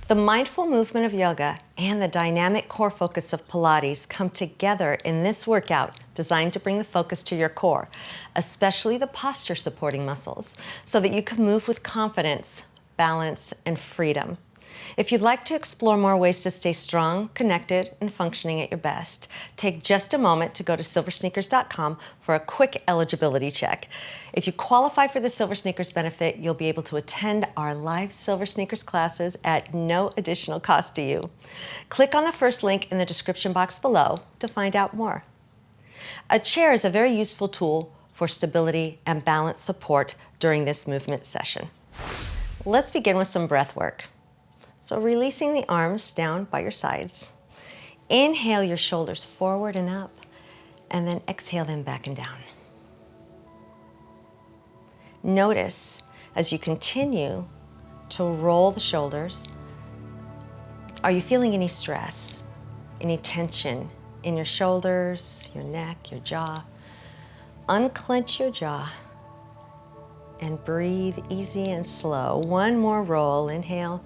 The mindful movement of yoga and the dynamic core focus of Pilates come together in this workout designed to bring the focus to your core, especially the posture supporting muscles, so that you can move with confidence, balance, and freedom. If you'd like to explore more ways to stay strong, connected, and functioning at your best, take just a moment to go to SilverSneakers.com for a quick eligibility check. If you qualify for the SilverSneakers benefit, you'll be able to attend our live SilverSneakers classes at no additional cost to you. Click on the first link in the description box below to find out more. A chair is a very useful tool for stability and balance support during this movement session. Let's begin with some breath work. So releasing the arms down by your sides. Inhale your shoulders forward and up, and then exhale them back and down. Notice as you continue to roll the shoulders, are you feeling any stress, any tension in your shoulders, your neck, your jaw? Unclench your jaw and breathe easy and slow. One more roll, inhale.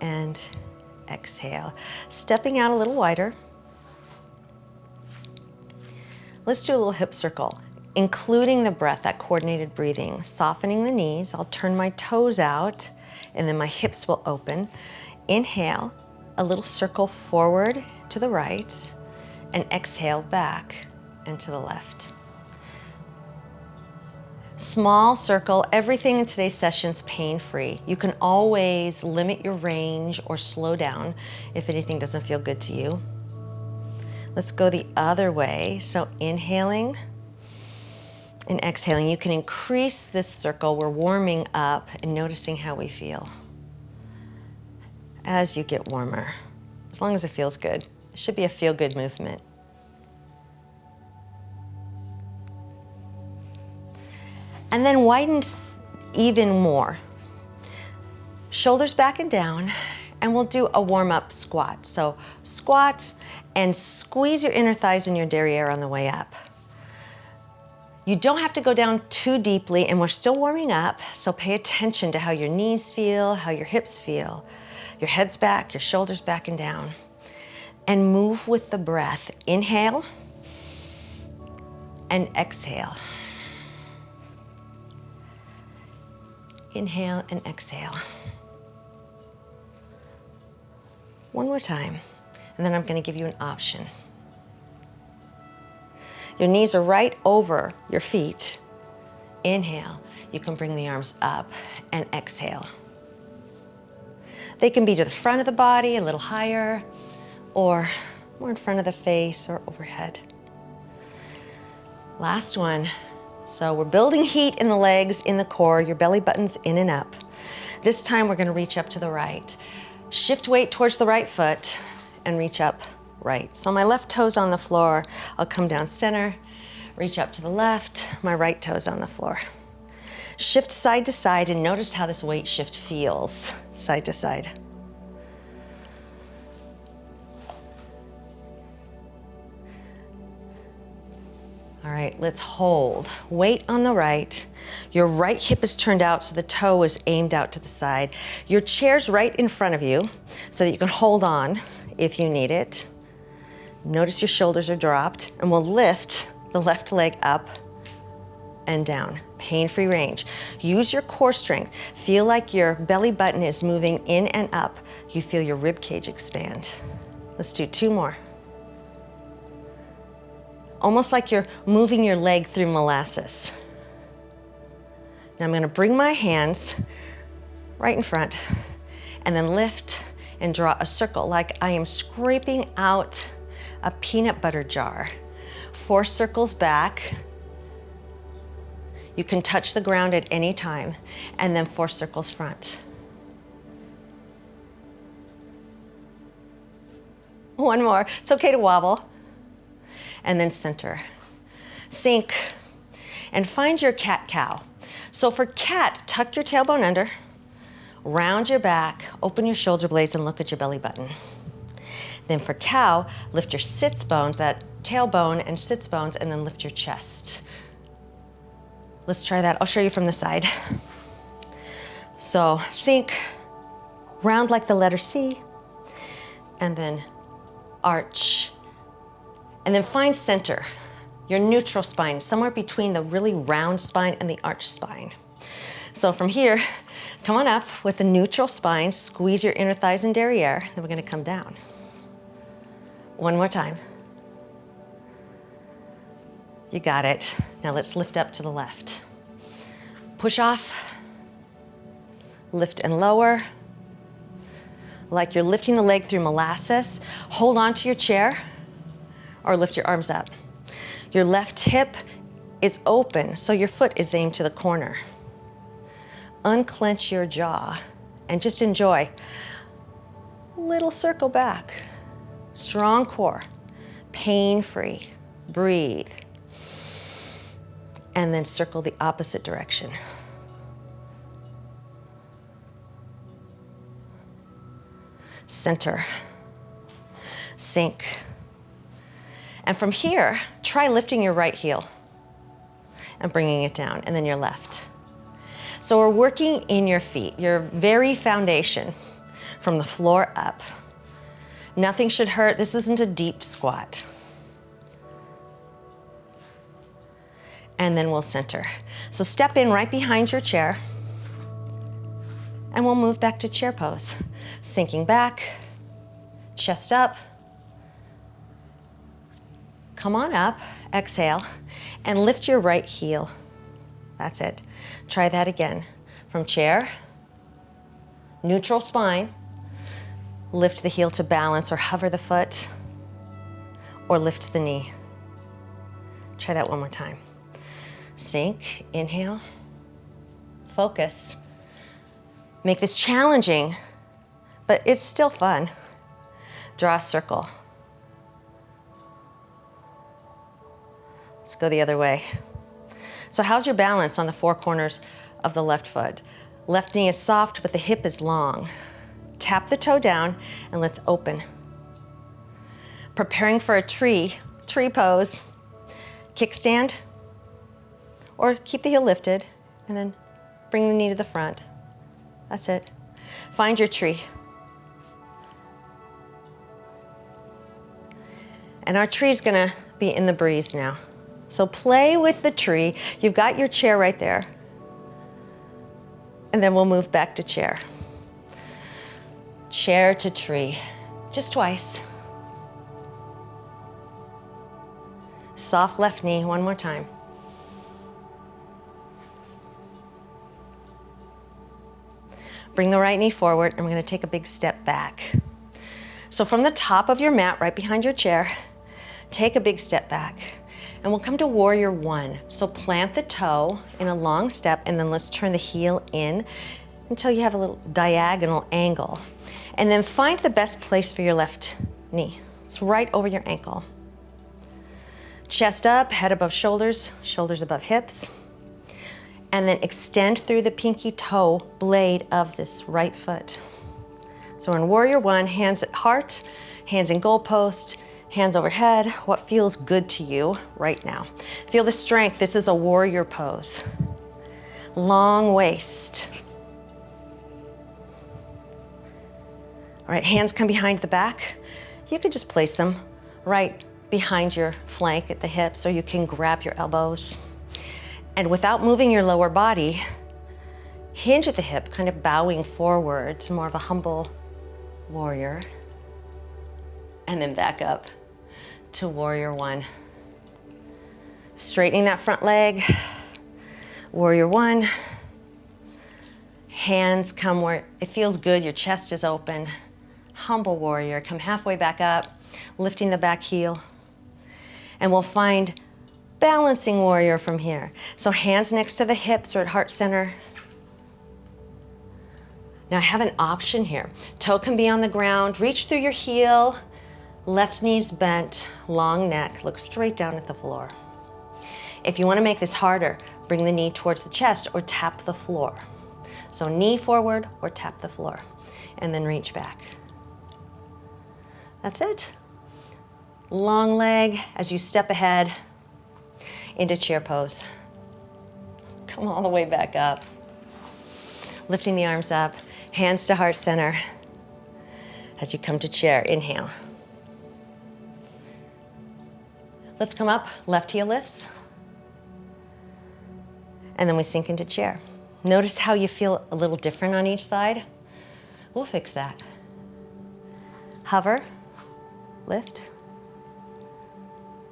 And exhale. Stepping out a little wider. Let's do a little hip circle, including the breath, that coordinated breathing. Softening the knees, I'll turn my toes out and then my hips will open. Inhale, a little circle forward to the right, and exhale back and to the left. Small circle. Everything in today's session is pain-free. You can always limit your range or slow down if anything doesn't feel good to you. Let's go the other way. So inhaling and exhaling. You can increase this circle. We're warming up and noticing how we feel as you get warmer, as long as it feels good. It should be a feel-good movement. And then widen even more. Shoulders back and down, and we'll do a warm-up squat. So squat and squeeze your inner thighs and your derriere on the way up. You don't have to go down too deeply, and we're still warming up, so pay attention to how your knees feel, how your hips feel. Your head's back, your shoulders back and down. And move with the breath. Inhale and exhale. Inhale and exhale. One more time, and then I'm going to give you an option. Your knees are right over your feet. Inhale, you can bring the arms up, and exhale. They can be to the front of the body, a little higher, or more in front of the face or overhead. Last one. So we're building heat in the legs, in the core, your belly button's in and up. This time we're gonna reach up to the right. Shift weight towards the right foot and reach up right. So my left toe's on the floor, I'll come down center, reach up to the left, my right toe's on the floor. Shift side to side and notice how this weight shift feels, side to side. All right, let's hold. Weight on the right. Your right hip is turned out so the toe is aimed out to the side. Your chair's right in front of you so that you can hold on if you need it. Notice your shoulders are dropped, and we'll lift the left leg up and down. Pain-free range. Use your core strength. Feel like your belly button is moving in and up. You feel your rib cage expand. Let's do two more. Almost like you're moving your leg through molasses. Now I'm going to bring my hands right in front and then lift and draw a circle like I am scraping out a peanut butter jar. 4 circles back. You can touch the ground at any time, and then 4 circles front. One more. It's okay to wobble. And then center. Sink. And find your cat-cow. So for cat, tuck your tailbone under, round your back, open your shoulder blades, and look at your belly button. Then for cow, lift your sits bones, that tailbone and sits bones, and then lift your chest. Let's try that. I'll show you from the side. So sink, round like the letter C, and then arch. And then find center, your neutral spine, somewhere between the really round spine and the arch spine. So from here, come on up with a neutral spine, squeeze your inner thighs and derriere, then we're gonna come down. One more time. You got it. Now let's lift up to the left. Push off, lift and lower, like you're lifting the leg through molasses. Hold on to your chair or lift your arms up. Your left hip is open, so your foot is aimed to the corner. Unclench your jaw and just enjoy. Little circle back. Strong core, pain-free. Breathe. And then circle the opposite direction. Center. Sink. And from here, try lifting your right heel and bringing it down, and then your left. So we're working in your feet, your very foundation, from the floor up. Nothing should hurt. This isn't a deep squat. And then we'll center. So step in right behind your chair, and we'll move back to chair pose. Sinking back, chest up. Come on up, exhale, and lift your right heel. That's it. Try that again. From chair, neutral spine, lift the heel to balance or hover the foot, or lift the knee. Try that one more time. Sink, inhale, focus. Make this challenging, but it's still fun. Draw a circle. Let's go the other way. So how's your balance on the four corners of the left foot? Left knee is soft, but the hip is long. Tap the toe down and let's open. Preparing for a tree pose. Kickstand, or keep the heel lifted and then bring the knee to the front. That's it. Find your tree. And our tree is gonna be in the breeze now. So play with the tree. You've got your chair right there. And then we'll move back to chair. Chair to tree, just twice. Soft left knee, one more time. Bring the right knee forward, and we're gonna take a big step back. So from the top of your mat, right behind your chair, take a big step back. And we'll come to warrior one. So plant the toe in a long step, and then let's turn the heel in until you have a little diagonal angle. And then find the best place for your left knee. It's right over your ankle. Chest up, head above shoulders, shoulders above hips. And then extend through the pinky toe blade of this right foot. So we're in warrior one, hands at heart, hands in goalpost, hands overhead. What feels good to you right now? Feel the strength. This is a warrior pose. Long waist. All right, hands come behind the back. You can just place them right behind your flank at the hips, or you can grab your elbows. And without moving your lower body, hinge at the hip, kind of bowing forward to more of a humble warrior. And then back up to warrior one. Straightening that front leg, warrior one. Hands come where it feels good, your chest is open. Humble warrior, come halfway back up, lifting the back heel. And we'll find balancing warrior from here. So hands next to the hips or at heart center. Now I have an option here. Toe can be on the ground, reach through your heel, left knee's bent, long neck, look straight down at the floor. If you want to make this harder, bring the knee towards the chest or tap the floor. So knee forward or tap the floor, and then reach back. That's it. Long leg as you step ahead into chair pose. Come all the way back up. Lifting the arms up, hands to heart center. As you come to chair, inhale. Let's come up, left heel lifts. And then we sink into chair. Notice how you feel a little different on each side. We'll fix that. Hover, lift.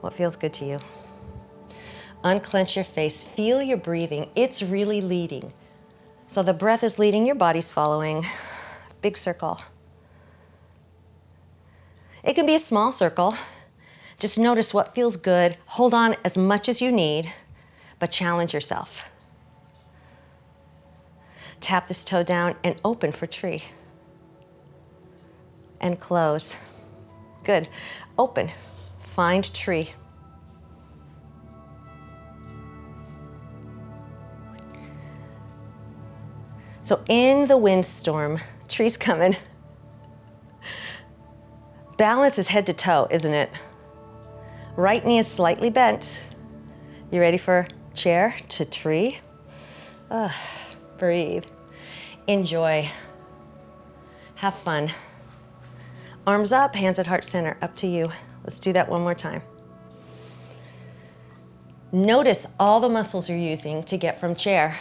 What feels good to you? Unclench your face, feel your breathing. It's really leading. So the breath is leading, your body's following. Big circle. It can be a small circle. Just notice what feels good. Hold on as much as you need, but challenge yourself. Tap this toe down and open for tree. And close. Good. Open. Find tree. So in the windstorm, tree's coming. Balance is head to toe, isn't it? Right knee is slightly bent. You ready for chair to tree? Breathe. Enjoy. Have fun. Arms up, hands at heart center, up to you. Let's do that one more time. Notice all the muscles you're using to get from chair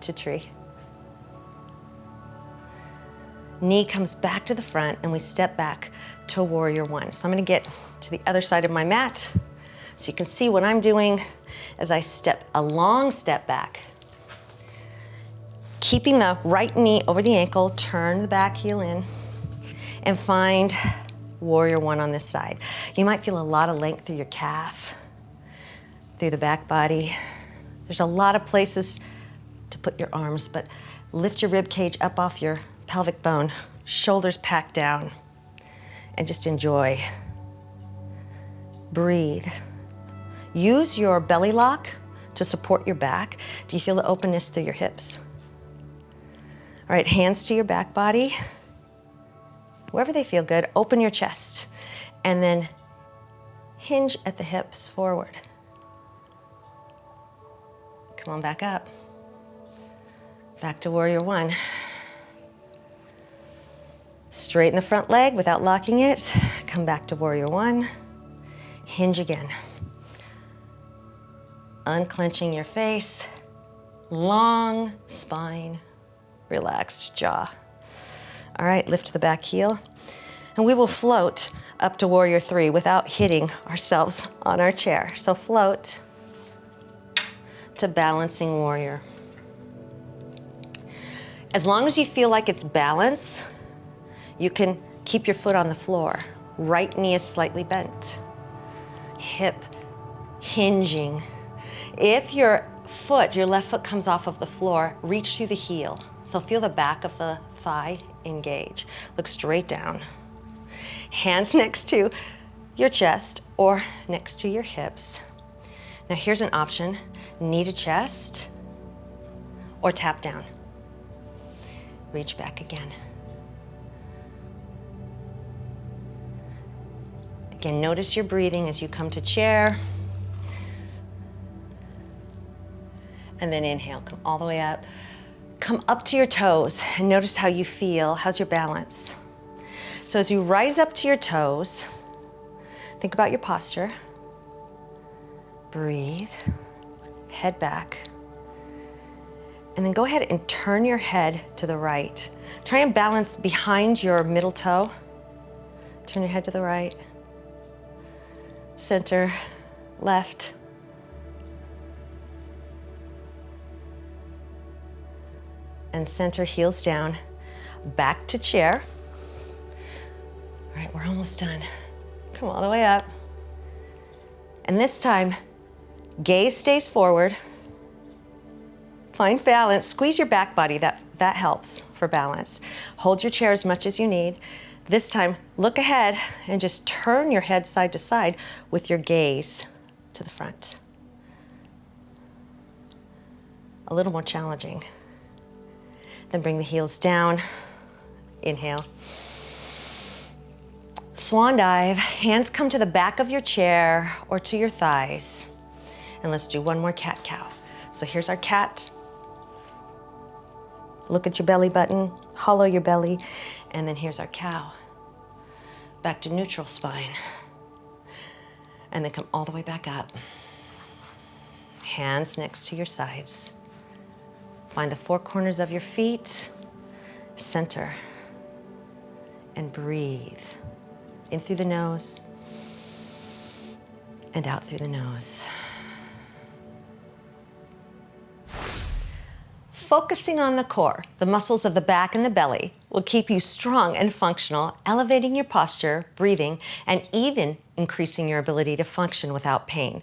to tree. Knee comes back to the front and we step back to warrior one. So I'm gonna get to the other side of my mat so you can see what I'm doing as I step a long step back. Keeping the right knee over the ankle, turn the back heel in and find warrior one on this side. You might feel a lot of length through your calf, through the back body. There's a lot of places to put your arms, but lift your rib cage up off your pelvic bone, shoulders packed down, and just enjoy. Breathe. Use your belly lock to support your back. Do you feel the openness through your hips? All right, hands to your back body. Wherever they feel good, open your chest, and then hinge at the hips forward. Come on back up. Back to warrior one. Straighten the front leg without locking it. Come back to warrior one. Hinge again. Unclenching your face. Long spine. Relaxed jaw. All right, lift the back heel. And we will float up to warrior three without hitting ourselves on our chair. So float to balancing warrior. As long as you feel like it's balance, you can keep your foot on the floor. Right knee is slightly bent. Hip hinging. If your left foot comes off of the floor, reach through the heel. So feel the back of the thigh engage. Look straight down. Hands next to your chest or next to your hips. Now here's an option. Knee to chest or tap down. Reach back again. Again, notice your breathing as you come to chair. And then inhale, come all the way up. Come up to your toes and notice how you feel. How's your balance? So as you rise up to your toes, think about your posture. Breathe, head back. And then go ahead and turn your head to the right. Try and balance behind your middle toe. Turn your head to the right. Center, left. And center, heels down. Back to chair. All right, we're almost done. Come all the way up. And this time, gaze stays forward. Find balance. Squeeze your back body. That helps for balance. Hold your chair as much as you need. This time, look ahead and just turn your head side to side with your gaze to the front. A little more challenging. Then bring the heels down. Inhale. Swan dive. Hands come to the back of your chair or to your thighs. And let's do one more cat-cow. So here's our cat. Look at your belly button, hollow your belly, and then here's our cow. Back to neutral spine. And then come all the way back up. Hands next to your sides. Find the four corners of your feet, center, and breathe. In through the nose, and out through the nose. Focusing on the core, the muscles of the back and the belly, will keep you strong and functional, elevating your posture, breathing, and even increasing your ability to function without pain.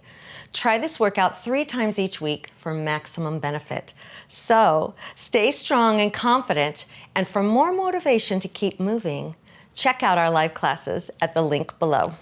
Try this workout 3 times each week for maximum benefit. So, stay strong and confident, and for more motivation to keep moving, check out our live classes at the link below.